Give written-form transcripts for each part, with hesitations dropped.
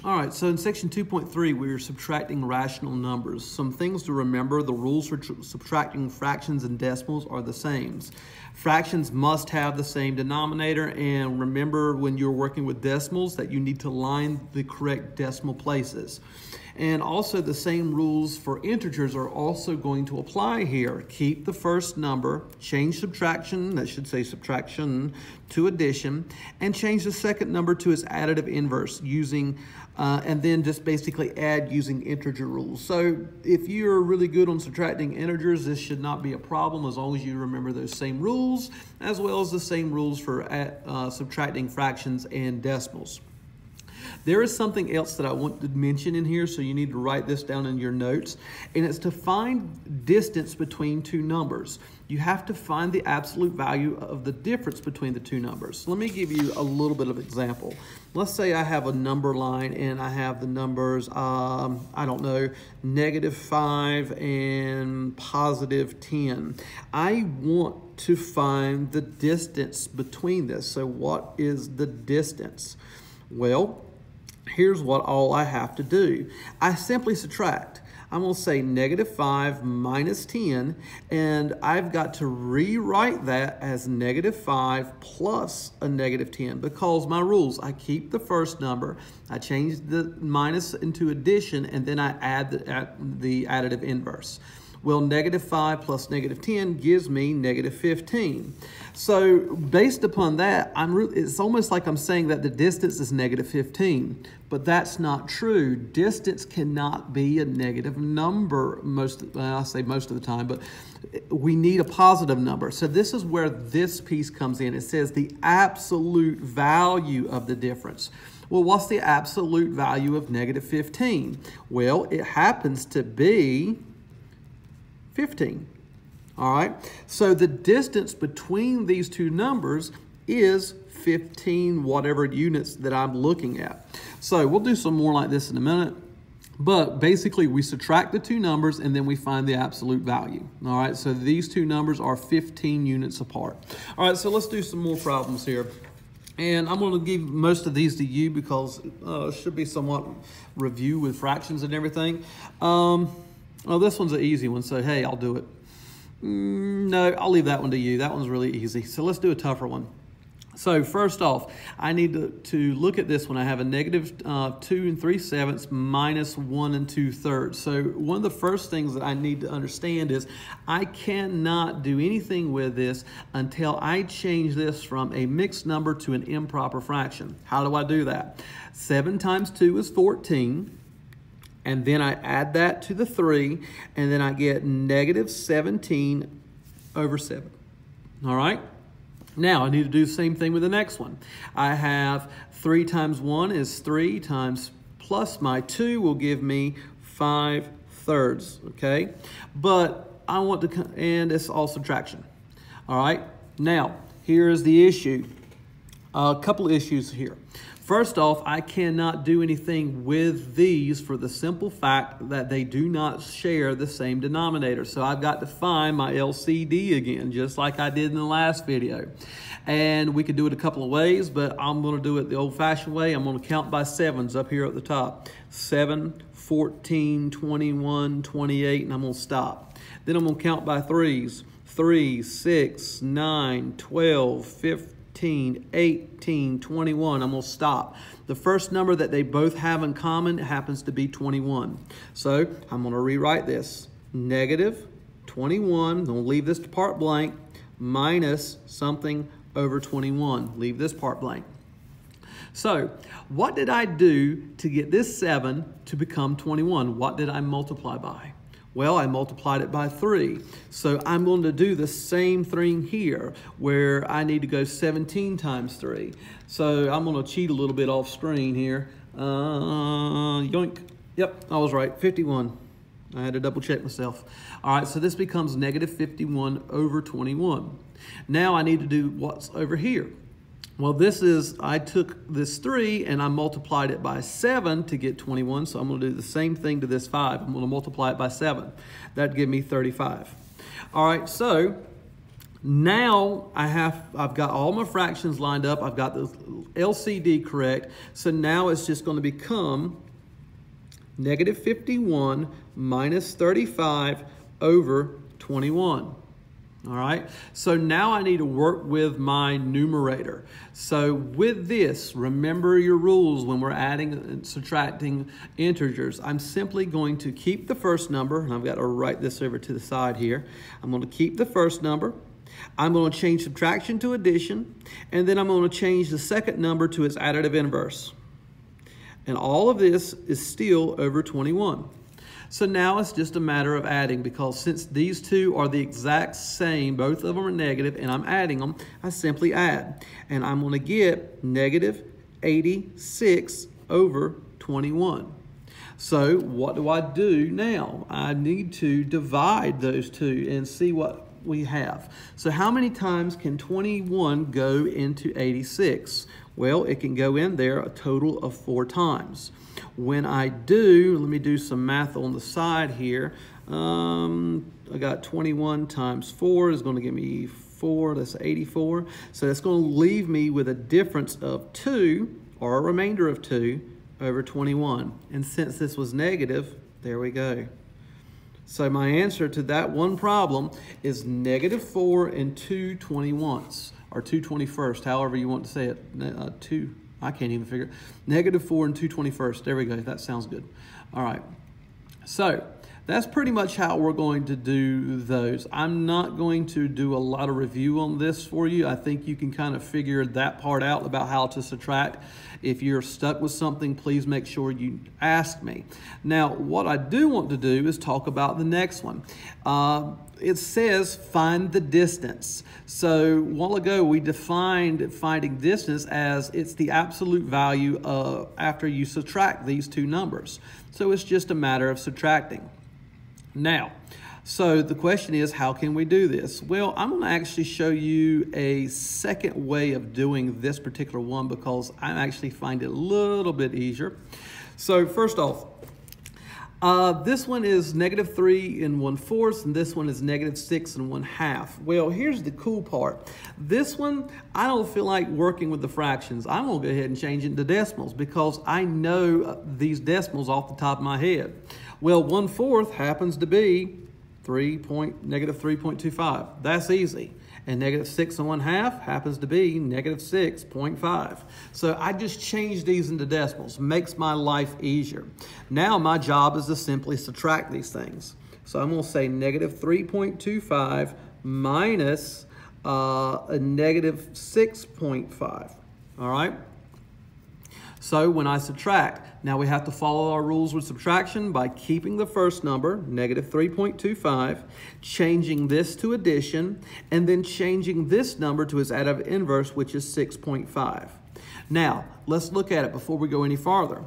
All right, so in section 2.3, we're subtracting rational numbers. Some things to remember: the rules for subtracting fractions and decimals are the same. Fractions must have the same denominator, and remember when you're working with decimals that you need to line the correct decimal places. And also the same rules for integers are also going to apply here. Keep the first number, change subtraction, that should say subtraction, to addition, and change the second number to its additive inverse using, and then just basically add using integer rules. So if you're really good on subtracting integers, this should not be a problem as long as you remember those same rules, as well as the same rules for subtracting fractions and decimals. There is something else that I want to mention in here, so you need to write this down in your notes, and it's to find distance between two numbers. You have to find the absolute value of the difference between the two numbers. Let me give you a little bit of example. Let's say I have a number line and I have the numbers, I don't know, -5 and +10. I want to find the distance between this. So what is the distance? Well, here's what all I have to do. I simply subtract. I'm going to say -5 minus 10, and I've got to rewrite that as -5 plus a -10 because my rules, I keep the first number, I change the minus into addition, and then I add the additive inverse. Well, -5 plus -10 gives me -15. So based upon that, it's almost like I'm saying that the distance is -15, but that's not true. Distance cannot be a negative number I say most of the time, but we need a positive number. So this is where this piece comes in. It says the absolute value of the difference. Well, what's the absolute value of -15? Well, it happens to be 15. All right, so the distance between these two numbers is 15 whatever units that I'm looking at. So we'll do some more like this in a minute, but basically we subtract the two numbers and then we find the absolute value. All right, so these two numbers are 15 units apart. All right, so let's do some more problems here. And I'm going to give most of these to you because it should be somewhat review with fractions and everything. Oh, this one's an easy one, so hey, I'll do it. No, I'll leave that one to you. That one's really easy. So let's do a tougher one. So first off, I need to look at this one. I have a -2 3/7 minus 1 2/3. So one of the first things that I need to understand is I cannot do anything with this until I change this from a mixed number to an improper fraction. How do I do that? 7 times 2 is 14. And then I add that to the 3, and then I get -17 over 7. All right? Now, I need to do the same thing with the next one. I have 3 times 1 is 3 times plus my 2 will give me 5/3, okay? But I want to, and it's all subtraction. All right? Now, here's the issue. A couple of issues here. First off, I cannot do anything with these for the simple fact that they do not share the same denominator. So I've got to find my LCD again, just like I did in the last video. And we could do it a couple of ways, but I'm going to do it the old-fashioned way. I'm going to count by 7s up here at the top. 7, 14, 21, 28, and I'm going to stop. Then I'm going to count by 3s. 3, 6, 9, 12, 15, 18, 21. I'm going to stop. The first number that they both have in common happens to be 21. So I'm going to rewrite this. Negative 21, I'm going to leave this part blank, minus something over 21. Leave this part blank. So what did I do to get this 7 to become 21? What did I multiply by? Well, I multiplied it by 3. So I'm going to do the same thing here where I need to go 17 times 3. So I'm going to cheat a little bit off screen here. Yoink. Yep, I was right. 51. I had to double check myself. All right, so this becomes negative 51 over 21. Now I need to do what's over here. Well, this is, I took this 3 and I multiplied it by 7 to get 21. So I'm going to do the same thing to this 5. I'm going to multiply it by 7. That'd give me 35. All right, so Now I've got all my fractions lined up. I've got the LCD correct. So now it's just going to become negative 51 minus 35 over 21. All right, so now I need to work with my numerator. So with this, remember your rules when we're adding and subtracting integers. I'm simply going to keep the first number, and I've got to write this over to the side here. I'm going to keep the first number. I'm going to change subtraction to addition, and then I'm going to change the second number to its additive inverse. And all of this is still over 21. So now it's just a matter of adding, because since these two are the exact same, both of them are negative, and I'm adding them, I simply add. And I'm going to get negative 86 over 21. So what do I do now? I need to divide those two and see what we have. So how many times can 21 go into 86? Well, it can go in there a total of 4 times. When I do, let me do some math on the side here. I got 21 times 4 is going to give me 4, that's 84. So that's going to leave me with a difference of 2, or a remainder of 2, over 21. And since this was negative, there we go. So my answer to that one problem is negative 4 and 2 21ths, or 2 21st, however you want to say it. 2, I can't even figure it. Negative 4 and 2 21st. There we go. That sounds good. All right. So that's pretty much how we're going to do those. I'm not going to do a lot of review on this for you. I think you can kind of figure that part out about how to subtract. If you're stuck with something, please make sure you ask me. Now, what I do want to do is talk about the next one. It says find the distance. So a while ago, we defined finding distance as it's the absolute value after you subtract these two numbers. So it's just a matter of subtracting. Now, so the question is, how can we do this? Well, I'm going to actually show you a second way of doing this particular one, because I actually find it a little bit easier. So first off, this one is negative 3 1/4, and this one is negative 6 1/2. Well, here's the cool part. This one, I don't feel like working with the fractions. I'm going to go ahead and change it into decimals, because I know these decimals off the top of my head. Well, 1/4 happens to be negative 3.25. That's easy. And negative 6 1/2 happens to be negative 6.5. So I just changed these into decimals. Makes my life easier. Now my job is to simply subtract these things. So I'm going to say negative 3.25 minus a negative 6.5. All right? So when I subtract, now we have to follow our rules with subtraction by keeping the first number, negative 3.25, changing this to addition, and then changing this number to its additive inverse, which is 6.5. Now, let's look at it before we go any farther.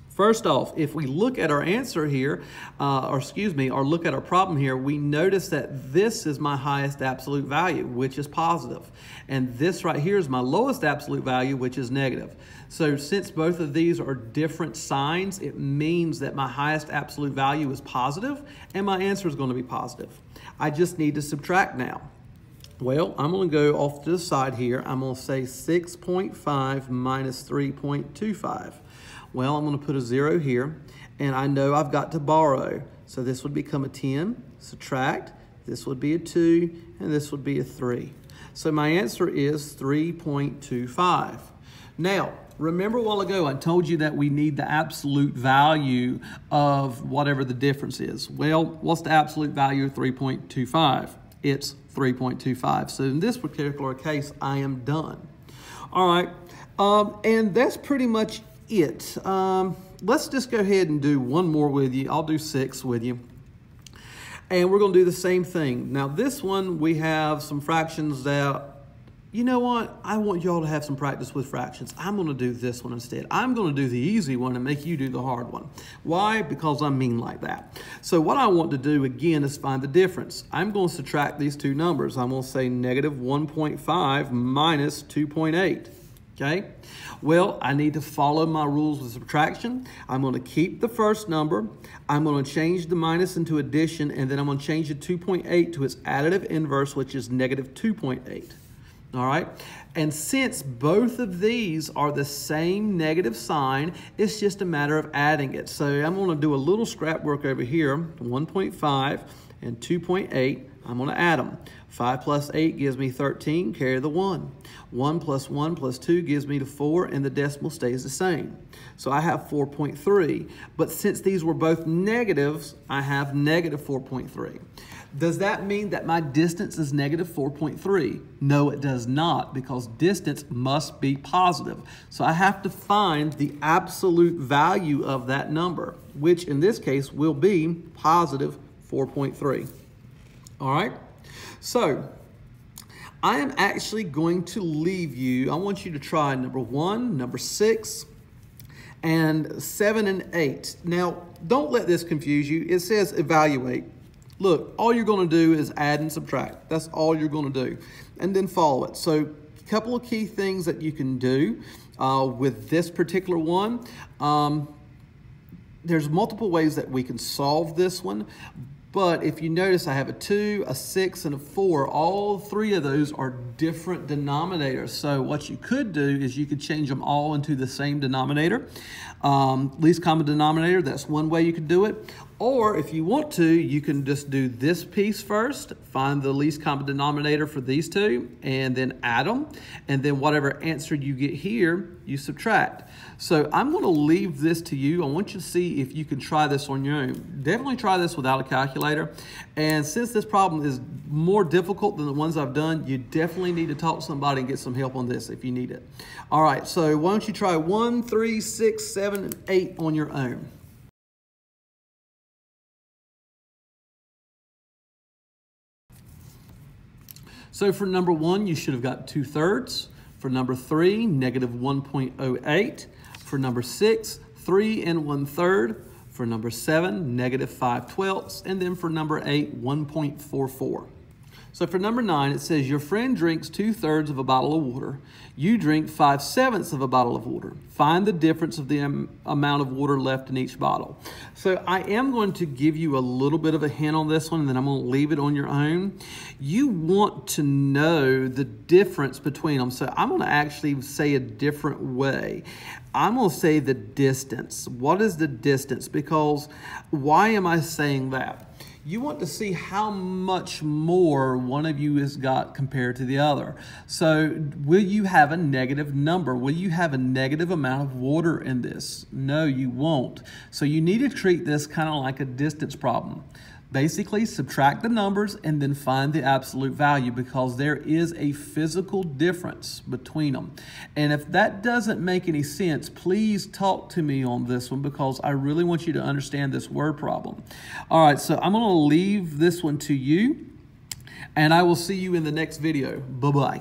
First off, if we look at our answer here, or look at our problem here, we notice that this is my highest absolute value, which is positive. And this right here is my lowest absolute value, which is negative. So since both of these are different signs, it means that my highest absolute value is positive, and my answer is going to be positive. I just need to subtract now. Well, I'm going to go off to the side here. I'm going to say 6.5 minus 3.25. Well, I'm going to put a 0 here, and I know I've got to borrow. So this would become a 10, subtract, this would be a 2, and this would be a 3. So my answer is 3.25. Now, remember a while ago I told you that we need the absolute value of whatever the difference is. Well, what's the absolute value of 3.25? It's 3.25. So in this particular case, I am done. All right, and that's pretty much it. Let's just go ahead and do one more with you. I'll do 6 with you. And we're going to do the same thing. Now, this one, we have some fractions that, you know what? I want y'all to have some practice with fractions. I'm going to do this one instead. I'm going to do the easy one and make you do the hard one. Why? Because I'm mean like that. So what I want to do, again, is find the difference. I'm going to subtract these two numbers. I'm going to say negative 1.5 minus 2.8. Okay, well, I need to follow my rules of subtraction. I'm going to keep the first number. I'm going to change the minus into addition, and then I'm going to change the 2.8 to its additive inverse, which is negative 2.8. All right, and since both of these are the same negative sign, it's just a matter of adding it. So I'm going to do a little scrap work over here, 1.5 and 2.8. I'm going to add them. 5 plus 8 gives me 13, carry the 1. 1 plus 1 plus 2 gives me the 4, and the decimal stays the same. So I have 4.3. But since these were both negatives, I have negative 4.3. Does that mean that my distance is negative 4.3? No, it does not, because distance must be positive. So I have to find the absolute value of that number, which in this case will be positive 4.3. All right? So I am actually going to leave you, I want you to try number 1, number 6, and 7 and 8. Now, don't let this confuse you. It says evaluate. Look, all you're going to do is add and subtract. That's all you're going to do. And then follow it. So a couple of key things that you can do with this particular one. There's multiple ways that we can solve this one. But if you notice, I have a 2, a 6, and a 4. All three of those are different denominators. So what you could do is you could change them all into the same denominator. Least common denominator, that's one way you could do it. Or if you want to, you can just do this piece first, find the least common denominator for these two, and then add them. And then whatever answer you get here, you subtract. So I'm going to leave this to you. I want you to see if you can try this on your own. Definitely try this without a calculator. And since this problem is more difficult than the ones I've done, you definitely need to talk to somebody and get some help on this if you need it. All right, so why don't you try 1, 3, 6, 7, and 8 on your own. So for number 1, you should have got 2/3. For number 3, negative 1.08. For number 6, 3 1/3. For number 7, negative 5/12. And then for number 8, 1.44. So for number 9, it says your friend drinks 2/3 of a bottle of water. You drink 5/7 of a bottle of water. Find the difference of the amount of water left in each bottle. So I am going to give you a little bit of a hint on this one, and then I'm going to leave it on your own. You want to know the difference between them. So I'm going to actually say a different way. I'm going to say the distance. What is the distance? Because why am I saying that? You want to see how much more one of you has got compared to the other. So will you have a negative number? Will you have a negative amount of water in this? No, you won't. So you need to treat this kind of like a distance problem. Basically, subtract the numbers and then find the absolute value, because there is a physical difference between them. And if that doesn't make any sense, please talk to me on this one, because I really want you to understand this word problem. All right, so I'm going to leave this one to you, and I will see you in the next video. Bye-bye.